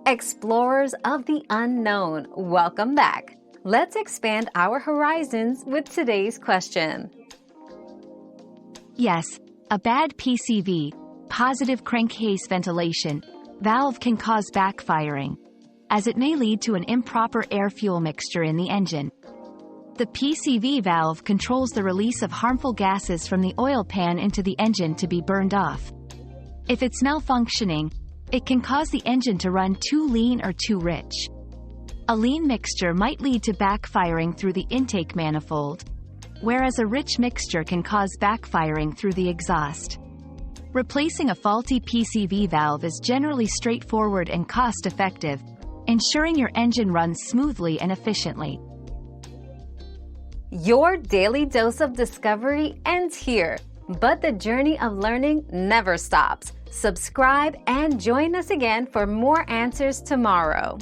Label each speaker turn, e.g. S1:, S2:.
S1: Explorers of the unknown, welcome back. Let's expand our horizons with today's question.
S2: Yes, a bad PCV, positive crankcase ventilation, valve can cause backfiring, as it may lead to an improper air-fuel mixture in the engine. The PCV valve controls the release of harmful gases from the oil pan into the engine to be burned off. If it's malfunctioning, it can cause the engine to run too lean or too rich. A lean mixture might lead to backfiring through the intake manifold, whereas a rich mixture can cause backfiring through the exhaust. Replacing a faulty PCV valve is generally straightforward and cost-effective, ensuring your engine runs smoothly and efficiently.
S1: Your daily dose of discovery ends here, but the journey of learning never stops. Subscribe and join us again for more answers tomorrow.